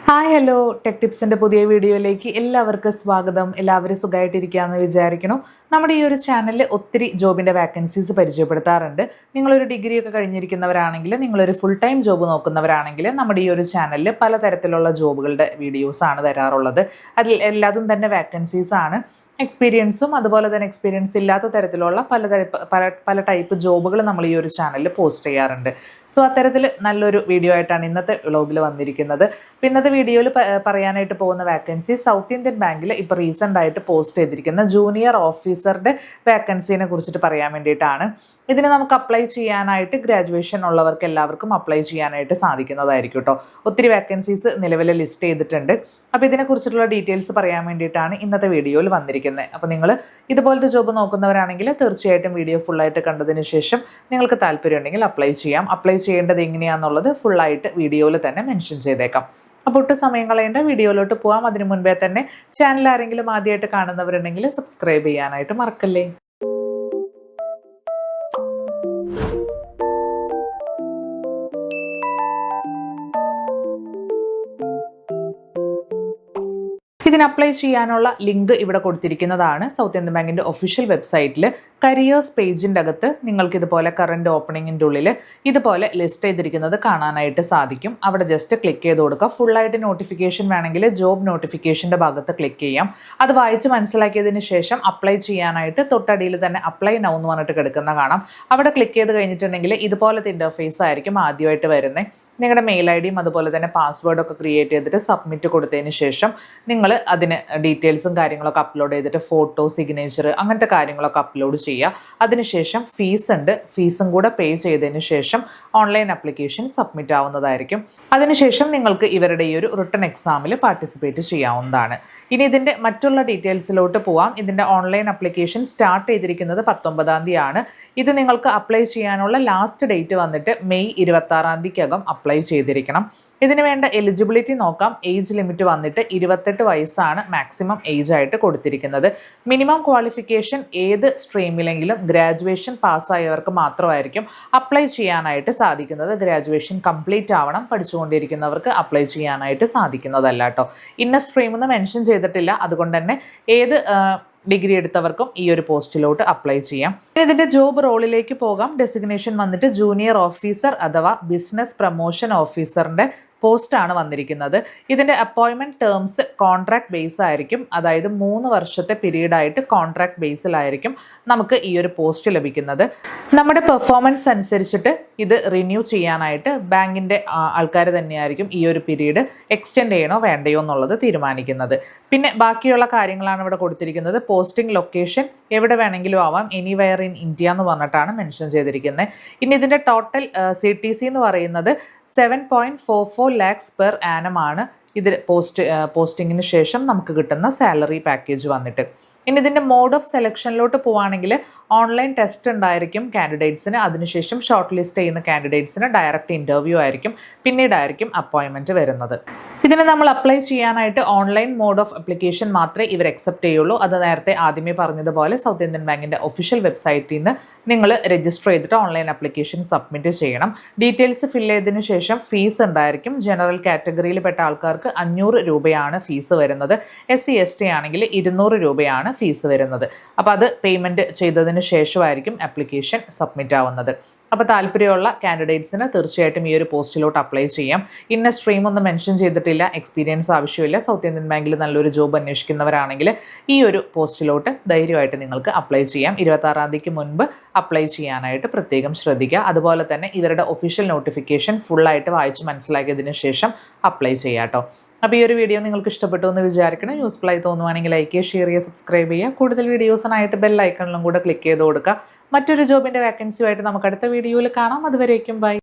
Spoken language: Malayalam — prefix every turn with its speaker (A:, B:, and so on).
A: ഹായ് ഹലോ ടെക് ടിപ്സിൻ്റെ പുതിയ വീഡിയോയിലേക്ക് എല്ലാവർക്കും സ്വാഗതം. എല്ലാവരും സുഖമായിട്ടിരിക്കുകയെന്ന് വിചാരിക്കണം. നമ്മുടെ ഈ ഒരു ചാനലിൽ ഒത്തിരി ജോബിൻ്റെ വാക്കൻസീസ് പരിചയപ്പെടുത്താറുണ്ട്. നിങ്ങളൊരു ഡിഗ്രിയൊക്കെ കഴിഞ്ഞിരിക്കുന്നവരാണെങ്കിൽ, നിങ്ങളൊരു ഫുൾ ടൈം ജോബ് നോക്കുന്നവരാണെങ്കിൽ നമ്മുടെ ഈ ഒരു ചാനലിൽ പലതരത്തിലുള്ള ജോബുകളുടെ വീഡിയോസാണ് വരാറുള്ളത്. അതിൽ എല്ലാതും തന്നെ വാക്കൻസീസാണ്. എക്സ്പീരിയൻസും അതുപോലെ തന്നെ എക്സ്പീരിയൻസ് ഇല്ലാത്ത തരത്തിലുള്ള പല ടൈപ്പ് ജോബുകൾ നമ്മൾ ഈ ഒരു ചാനലിൽ പോസ്റ്റ് ചെയ്യാറുണ്ട്. സോ അത്തരത്തിൽ നല്ലൊരു വീഡിയോ ആയിട്ടാണ് ഇന്നത്തെ വ്ളോഗിൽ വന്നിരിക്കുന്നത്. അപ്പോൾ ഇന്നത്തെ വീഡിയോയിൽ പറയാനായിട്ട് പോകുന്ന വാക്കൻസി സൗത്ത് ഇന്ത്യൻ ബാങ്കിൽ ഇപ്പോൾ റീസെൻ്റ് ആയിട്ട് പോസ്റ്റ് ചെയ്തിരിക്കുന്ന ജൂനിയർ ഓഫീസറുടെ വാക്കൻസിനെ കുറിച്ചിട്ട് പറയാൻ വേണ്ടിയിട്ടാണ്. ഇതിന് നമുക്ക് അപ്ലൈ ചെയ്യാനായിട്ട് ഗ്രാജുവേഷൻ ഉള്ളവർക്ക് എല്ലാവർക്കും അപ്ലൈ ചെയ്യാനായിട്ട് സാധിക്കുന്നതായിരിക്കും കേട്ടോ. ഒത്തിരി വാക്കൻസീസ് നിലവിൽ ലിസ്റ്റ് ചെയ്തിട്ടുണ്ട്. അപ്പോൾ ഇതിനെക്കുറിച്ചിട്ടുള്ള ഡീറ്റെയിൽസ് പറയാൻ വേണ്ടിയിട്ടാണ് ഇന്നത്തെ വീഡിയോയിൽ വന്നിരിക്കുന്നത്. അപ്പോൾ നിങ്ങൾ ഇതുപോലത്തെ ജോബ് നോക്കുന്നവരാണെങ്കിൽ തീർച്ചയായിട്ടും വീഡിയോ ഫുള്ളായിട്ട് കണ്ടതിന് ശേഷം നിങ്ങൾക്ക് താല്പര്യം ഉണ്ടെങ്കിൽ അപ്ലൈ ചെയ്യാം. അപ്ലൈ ചെയ്യേണ്ടത് എങ്ങനെയാണെന്നുള്ളത് ഫുള്ളായിട്ട് വീഡിയോയിൽ തന്നെ മെൻഷൻ ചെയ്തേക്കാം. അപ്പോൾ ഒട്ടും സമയം കളയേണ്ട, വീഡിയോയിലോട്ട് പോകാം. അതിന് മുൻപേ തന്നെ ചാനൽ ആരെങ്കിലും ആദ്യമായിട്ട് കാണുന്നവരുണ്ടെങ്കിൽ സബ്സ്ക്രൈബ് ചെയ്യാനായിട്ട് മറക്കല്ലേ. ഇതിന് അപ്ലൈ ചെയ്യാനുള്ള ലിങ്ക് ഇവിടെ കൊടുത്തിരിക്കുന്നതാണ്. സൗത്ത് ഇന്ത്യൻ ബാങ്കിൻ്റെ ഒഫീഷ്യൽ വെബ്സൈറ്റിൽ കരിയേഴ്സ് പേജിൻ്റെ അകത്ത് നിങ്ങൾക്ക് ഇതുപോലെ കറണ്ട് ഓപ്പണിങ്ങിൻ്റെ ഉള്ളിൽ ഇതുപോലെ ലിസ്റ്റ് ചെയ്തിരിക്കുന്നത് കാണാനായിട്ട് സാധിക്കും. അവിടെ ജസ്റ്റ് ക്ലിക്ക് ചെയ്ത് കൊടുക്കുക. ഫുള്ളായിട്ട് നോട്ടിഫിക്കേഷൻ വേണമെങ്കിൽ ജോബ് നോട്ടിഫിക്കേഷൻ്റെ ഭാഗത്ത് ക്ലിക്ക് ചെയ്യാം. അത് വായിച്ച് മനസ്സിലാക്കിയതിന് ശേഷം അപ്ലൈ ചെയ്യാനായിട്ട് തൊട്ടടിയിൽ തന്നെ അപ്ലൈ നൗ എന്ന് പറഞ്ഞിട്ട് കിടക്കുന്ന കാണാം. അവിടെ ക്ലിക്ക് ചെയ്ത് കഴിഞ്ഞിട്ടുണ്ടെങ്കിൽ ഇതുപോലത്തെ ഇൻ്റർഫേസ് ആയിരിക്കും ആദ്യമായിട്ട് വരുന്നത്. നിങ്ങളുടെ മെയിൽ ഐ ഡിയും അതുപോലെ തന്നെ പാസ്വേഡൊക്കെ ക്രിയേറ്റ് ചെയ്തിട്ട് സബ്മിറ്റ് കൊടുത്തതിന് ശേഷം നിങ്ങൾ അതിന് ഡീറ്റെയിൽസും കാര്യങ്ങളൊക്കെ അപ്ലോഡ് ചെയ്തിട്ട് ഫോട്ടോ, സിഗ്നേച്ചർ അങ്ങനത്തെ കാര്യങ്ങളൊക്കെ അപ്ലോഡ് ചെയ്യുക. അതിനുശേഷം ഫീസ് ഉണ്ട്, ഫീസും കൂടെ പേ ചെയ്തതിന് ശേഷം ഓൺലൈൻ ആപ്ലിക്കേഷൻ സബ്മിറ്റ് ആവുന്നതായിരിക്കും. അതിനുശേഷം നിങ്ങൾക്ക് ഇവരുടെ ഈ ഒരു റിട്ടൺ എക്സാമിൽ പാർട്ടിസിപ്പേറ്റ് ചെയ്യാവുന്നതാണ്. ഇനി ഇതിൻ്റെ മറ്റുള്ള ഡീറ്റെയിൽസിലോട്ട് പോവാം. ഇതിൻ്റെ ഓൺലൈൻ ആപ്ലിക്കേഷൻ സ്റ്റാർട്ട് ചെയ്തിരിക്കുന്നത് 19-ാം തീയതിയാണ്. ഇത് നിങ്ങൾക്ക് അപ്ലൈ ചെയ്യാനുള്ള ലാസ്റ്റ് ഡേറ്റ് വന്നിട്ട് മെയ് 26-ാം തീയതിക്കകം അപ്ലൈ ചെയ്തിരിക്കണം. ഇതിന് വേണ്ട എലിജിബിലിറ്റി നോക്കാം. ഏജ് ലിമിറ്റ് വന്നിട്ട് 28 വയസ്സാണ് മാക്സിമം ഏജ് ആയിട്ട് കൊടുത്തിരിക്കുന്നത്. മിനിമം ക്വാളിഫിക്കേഷൻ ഏത് സ്ട്രീമിലെങ്കിലും ഗ്രാജുവേഷൻ പാസ്സായവർക്ക് മാത്രമായിരിക്കും അപ്ലൈ ചെയ്യാനായിട്ട് സാധിക്കുന്നത്. ഗ്രാജുവേഷൻ കംപ്ലീറ്റ് ആവണം. പഠിച്ചുകൊണ്ടിരിക്കുന്നവർക്ക് അപ്ലൈ ചെയ്യാനായിട്ട് സാധിക്കുന്നതല്ല കേട്ടോ. ഇന്ന സ്ട്രീം എന്ന് മെൻഷൻ ചെയ്തിട്ടില്ല. അതുകൊണ്ട് തന്നെ ഏത് ഡിഗ്രി എടുത്തവർക്കും ഈ ഒരു പോസ്റ്റിലോട്ട് അപ്ലൈ ചെയ്യാം. ഇതിൻ്റെ ജോബ് റോളിലേക്ക് പോകാം. ഡെസിഗ്നേഷൻ വന്നിട്ട് ജൂനിയർ ഓഫീസർ അഥവാ ബിസിനസ് പ്രൊമോഷൻ ഓഫീസറിൻ്റെ പോസ്റ്റാണ് വന്നിരിക്കുന്നത്. ഇതിൻ്റെ അപ്പോയിൻമെൻറ്റ് ടേംസ് കോൺട്രാക്ട് ബേസ് ആയിരിക്കും. അതായത് 3 വർഷത്തെ പീരീഡായിട്ട് കോൺട്രാക്ട് ബേസിലായിരിക്കും നമുക്ക് ഈ ഒരു പോസ്റ്റ് ലഭിക്കുന്നത്. നമ്മുടെ പെർഫോമൻസ് അനുസരിച്ചിട്ട് ഇത് റിന്യൂ ചെയ്യാനായിട്ട് ബാങ്കിൻ്റെ ആൾക്കാർ തന്നെയായിരിക്കും ഈ ഒരു പീരീഡ് എക്സ്റ്റെൻഡ് ചെയ്യണോ വേണ്ടയോ എന്നുള്ളത് തീരുമാനിക്കുന്നത്. പിന്നെ ബാക്കിയുള്ള കാര്യങ്ങളാണ് ഇവിടെ കൊടുത്തിരിക്കുന്നത്. പോസ്റ്റിംഗ് ലൊക്കേഷൻ എവിടെ വേണമെങ്കിലും ആവാം, എനിവെയർ ഇൻ ഇന്ത്യ എന്ന് പറഞ്ഞിട്ടാണ് മെൻഷൻ ചെയ്തിരിക്കുന്നത്. ഇനി ഇതിൻ്റെ ടോട്ടൽ CTC എന്ന് പറയുന്നത് 7.44 lakhs പെർ ആനം ആണ്. ഇതിൽ പോസ്റ്റിങ്ങിന് ശേഷം നമുക്ക് കിട്ടുന്ന സാലറി പാക്കേജ് വന്നിട്ട്. ഇനി ഇതിൻ്റെ മോഡ് ഓഫ് സെലക്ഷനിലോട്ട് പോവുകയാണെങ്കിൽ ഓൺലൈൻ ടെസ്റ്റ് ഉണ്ടായിരിക്കും കാൻഡിഡേറ്റ്സിന്. അതിനുശേഷം ഷോർട്ട് ലിസ്റ്റ് ചെയ്യുന്ന കാൻഡിഡേറ്റ്സിന് ഡയറക്റ്റ് ഇൻ്റർവ്യൂ ആയിരിക്കും. പിന്നീടായിരിക്കും അപ്പോയിൻമെൻറ്റ് വരുന്നത്. ഇതിന് നമ്മൾ അപ്ലൈ ചെയ്യാനായിട്ട് ഓൺലൈൻ മോഡ് ഓഫ് അപ്ലിക്കേഷൻ മാത്രമേ ഇവർ അക്സെപ്റ്റ് ചെയ്യുള്ളൂ. അത് നേരത്തെ ആദ്യമേ പറഞ്ഞതുപോലെ സൗത്ത് ഇന്ത്യൻ ബാങ്കിൻ്റെ ഒഫീഷ്യൽ വെബ്സൈറ്റിൽ നിന്ന് നിങ്ങൾ രജിസ്റ്റർ ചെയ്തിട്ട് ഓൺലൈൻ ആപ്ലിക്കേഷൻ സബ്മിറ്റ് ചെയ്യണം. ഡീറ്റെയിൽസ് ഫില്ല് ചെയ്തതിന് ശേഷം ഫീസ് ഉണ്ടായിരിക്കും. ജനറൽ കാറ്റഗറിയിൽ പെട്ട ആൾക്കാർക്ക് 500 രൂപയാണ് ഫീസ് വരുന്നത്. SC ST ആണെങ്കിൽ 200 രൂപയാണ് ഫീസ് വരുന്നത്. അപ്പോൾ അത് പേയ്മെൻറ്റ് ചെയ്തതിന് ശേഷമായിരിക്കും ആപ്ലിക്കേഷൻ സബ്മിറ്റ് ആവുന്നത്. അപ്പോൾ താല്പര്യമുള്ള കാൻഡിഡേറ്റ്സിന് തീർച്ചയായിട്ടും ഈ ഒരു പോസ്റ്റിലോട്ട് അപ്ലൈ ചെയ്യാം. ഇന്ന സ്ട്രീം ഒന്നും മെൻഷൻ ചെയ്തിട്ടില്ല, എക്സ്പീരിയൻസ് ആവശ്യമില്ല. സൗത്ത് ഇന്ത്യൻ ബാങ്കിൽ നല്ലൊരു ജോബ് അന്വേഷിക്കുന്നവരാണെങ്കിൽ ഈ ഒരു പോസ്റ്റിലോട്ട് ധൈര്യമായിട്ട് നിങ്ങൾക്ക് അപ്ലൈ ചെയ്യാം. 26-ാം തീയതിക്ക് മുൻപ് അപ്ലൈ ചെയ്യാനായിട്ട് പ്രത്യേകം ശ്രദ്ധിക്കുക. അതുപോലെ തന്നെ ഇവരുടെ ഒഫീഷ്യൽ നോട്ടിഫിക്കേഷൻ ഫുള്ളായിട്ട് വായിച്ച് മനസ്സിലാക്കിയതിന് ശേഷം അപ്ലൈ ചെയ്യാം കേട്ടോ. അപ്പോൾ ഈ ഒരു വീഡിയോ നിങ്ങൾക്ക് ഇഷ്ടപ്പെട്ടു എന്ന് വിചാരിക്കണം. യൂസ്ഫുൾ ആയി തോന്നുവാണെങ്കിൽ ലൈക്ക് ചെയ്യുക, ഷെയർ ചെയ്യുക, സബ്സ്ക്രൈബ് ചെയ്യുക. കൂടുതൽ വീഡിയോസിനായിട്ട് ബെൽ ഐക്കണിലും കൂടെ ക്ലിക്ക് ചെയ്ത് കൊടുക്കുക. മറ്റൊരു ജോബിൻ്റെ വാക്കൻസിയുമായിട്ട് നമുക്ക് അടുത്ത വീഡിയോയിൽ കാണാം. അതുവരേക്കും ബൈ.